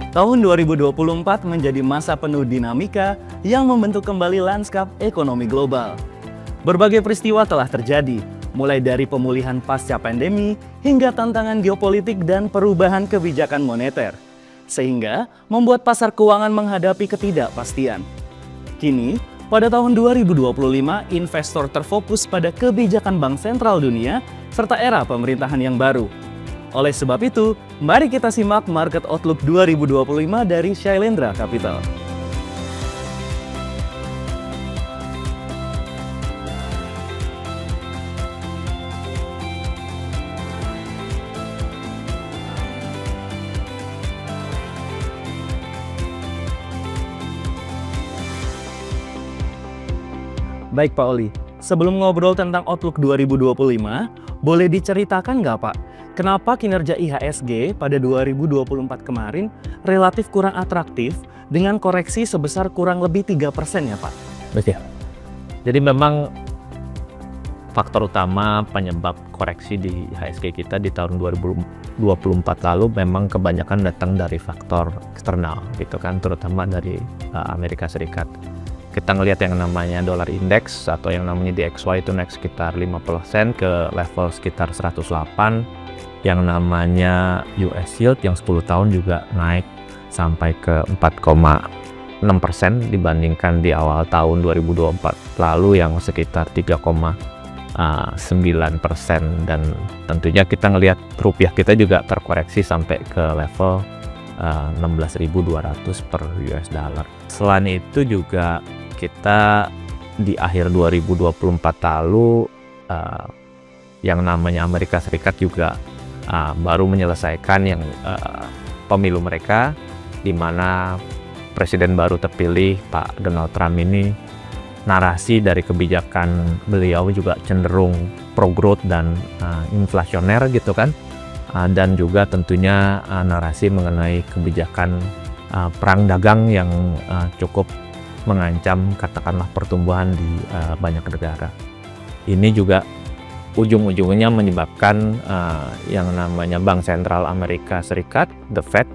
Tahun 2024 menjadi masa penuh dinamika yang membentuk kembali lanskap ekonomi global. Berbagai peristiwa telah terjadi, mulai dari pemulihan pasca pandemi hingga tantangan geopolitik dan perubahan kebijakan moneter, sehingga membuat pasar keuangan menghadapi ketidakpastian. Kini, pada tahun 2025, investor terfokus pada kebijakan bank sentral dunia serta era pemerintahan yang baru. Oleh sebab itu, mari kita simak Market Outlook 2025 dari Shailendra Capital. Baik Pak Oli, sebelum ngobrol tentang Outlook 2025, boleh diceritakan nggak Pak, kenapa kinerja IHSG pada 2024 kemarin relatif kurang atraktif dengan koreksi sebesar kurang lebih 3% ya Pak? Betul. Jadi memang faktor utama penyebab koreksi di IHSG kita di tahun 2024 lalu memang kebanyakan datang dari faktor eksternal gitu kan, terutama dari Amerika Serikat. Kita ngelihat yang namanya dollar index atau yang namanya DXY itu naik sekitar 5% ke level sekitar 108. Yang namanya US yield yang 10 tahun juga naik sampai ke 4,6% dibandingkan di awal tahun 2024 lalu yang sekitar 3,9%. Dan tentunya kita ngelihat rupiah kita juga terkoreksi sampai ke level 16.200 per US dollar. Selain itu juga kita di akhir 2024 lalu yang namanya Amerika Serikat juga baru menyelesaikan yang pemilu mereka, di mana presiden baru terpilih Pak Donald Trump ini, narasi dari kebijakan beliau juga cenderung pro growth dan inflasioner gitu kan. Dan juga tentunya narasi mengenai kebijakan perang dagang yang cukup mengancam katakanlah pertumbuhan di banyak negara. Ini juga ujung-ujungnya menyebabkan yang namanya Bank Sentral Amerika Serikat, The Fed,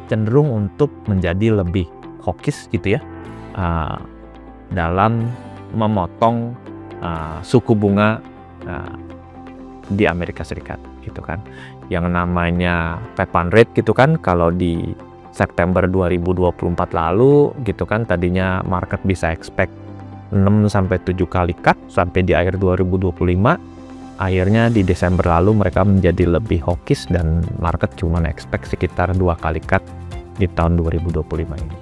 cenderung untuk menjadi lebih hawkish gitu ya, dalam memotong suku bunga di Amerika Serikat gitu kan. Yang namanya Fed Fund Rate gitu kan, kalau di September 2024 lalu gitu kan, tadinya market bisa expect 6-7 kali cut sampai di akhir 2025. Akhirnya di Desember lalu mereka menjadi lebih hawkish dan market cuma expect sekitar 2 kali cut di tahun 2025 ini.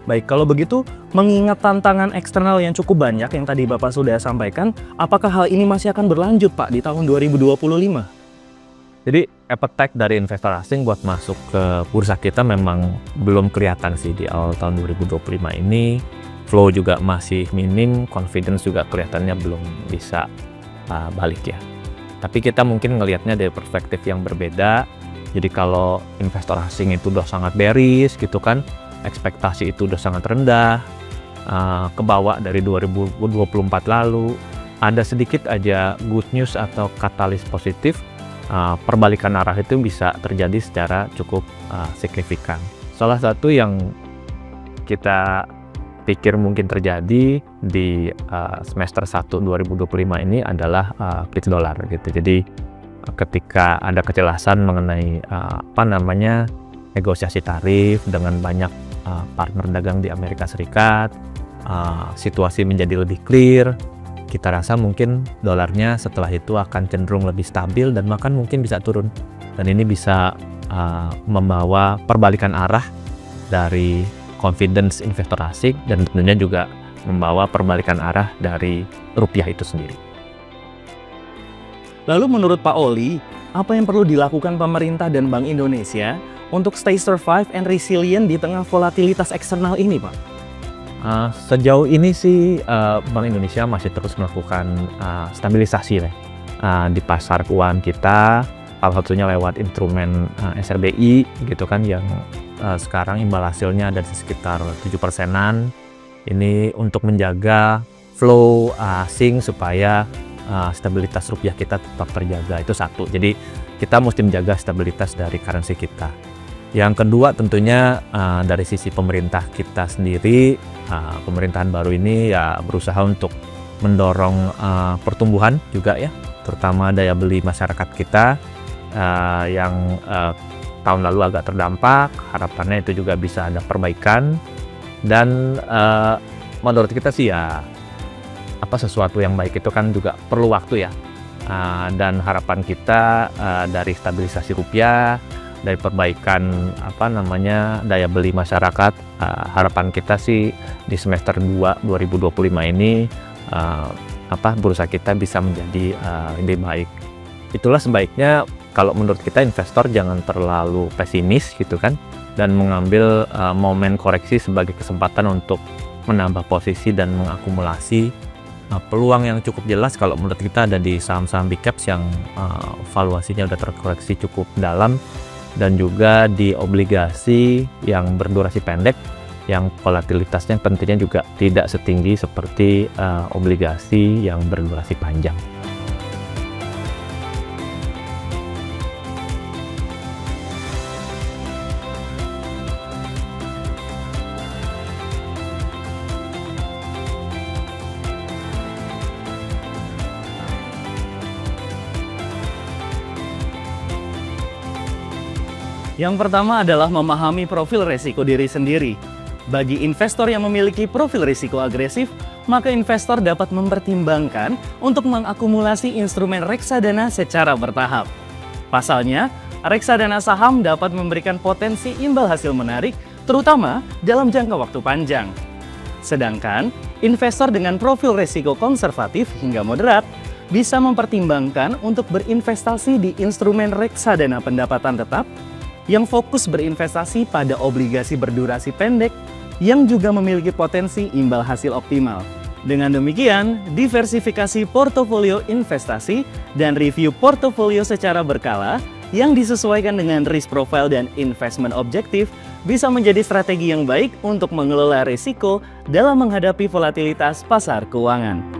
Baik, kalau begitu, mengingat tantangan eksternal yang cukup banyak yang tadi Bapak sudah sampaikan, apakah hal ini masih akan berlanjut Pak di tahun 2025? Jadi appetite dari investor asing buat masuk ke bursa kita memang belum kelihatan sih di awal tahun 2025 ini. Flow juga masih minim, confidence juga kelihatannya belum bisa balik ya. Tapi kita mungkin ngelihatnya dari perspektif yang berbeda. Jadi kalau investor asing itu udah sangat bearish gitu kan, ekspektasi itu udah sangat rendah, kebawa dari 2024 lalu, ada sedikit aja good news atau katalis positif, perbalikan arah itu bisa terjadi secara cukup signifikan. Salah satu yang kita pikir mungkin terjadi di semester 1 2025 ini adalah blitz dollar gitu. Jadi ketika ada kejelasan mengenai negosiasi tarif dengan banyak partner dagang di Amerika Serikat, situasi menjadi lebih clear, kita rasa mungkin dolarnya setelah itu akan cenderung lebih stabil dan bahkan mungkin bisa turun. Dan ini bisa membawa perbalikan arah dari confidence investor asing dan tentunya juga membawa perbalikan arah dari rupiah itu sendiri. Lalu menurut Pak Oli, apa yang perlu dilakukan pemerintah dan Bank Indonesia untuk stay survive and resilient di tengah volatilitas eksternal ini, Pak? Sejauh ini sih Bank Indonesia masih terus melakukan stabilisasi di pasar keuangan kita, salah satunya lewat instrumen SRBI gitu kan, yang sekarang imbal hasilnya ada di sekitar 7%-an. Ini untuk menjaga flow asing supaya stabilitas rupiah kita tetap terjaga, itu satu. Jadi kita mesti menjaga stabilitas dari currency kita. Yang kedua tentunya dari sisi pemerintah kita sendiri, pemerintahan baru ini ya berusaha untuk mendorong pertumbuhan juga ya, terutama daya beli masyarakat kita yang tahun lalu agak terdampak. Harapannya itu juga bisa ada perbaikan, dan menurut kita sih ya sesuatu yang baik itu kan juga perlu waktu ya, dan harapan kita dari stabilisasi rupiah, dari perbaikan daya beli masyarakat, harapan kita sih di semester 2 2025 ini bursa kita bisa menjadi lebih baik. Itulah sebaiknya kalau menurut kita investor jangan terlalu pesimis gitu kan, dan mengambil momen koreksi sebagai kesempatan untuk menambah posisi dan mengakumulasi. Peluang yang cukup jelas kalau menurut kita ada di saham-saham big caps yang valuasinya udah terkoreksi cukup dalam, dan juga di obligasi yang berdurasi pendek yang volatilitasnya tentunya juga tidak setinggi seperti obligasi yang berdurasi panjang. Yang pertama adalah memahami profil risiko diri sendiri. Bagi investor yang memiliki profil risiko agresif, maka investor dapat mempertimbangkan untuk mengakumulasi instrumen reksadana secara bertahap. Pasalnya, reksadana saham dapat memberikan potensi imbal hasil menarik, terutama dalam jangka waktu panjang. Sedangkan, investor dengan profil risiko konservatif hingga moderat bisa mempertimbangkan untuk berinvestasi di instrumen reksadana pendapatan tetap yang fokus berinvestasi pada obligasi berdurasi pendek yang juga memiliki potensi imbal hasil optimal. Dengan demikian, diversifikasi portofolio investasi dan review portofolio secara berkala yang disesuaikan dengan risk profile dan investment objektif bisa menjadi strategi yang baik untuk mengelola risiko dalam menghadapi volatilitas pasar keuangan.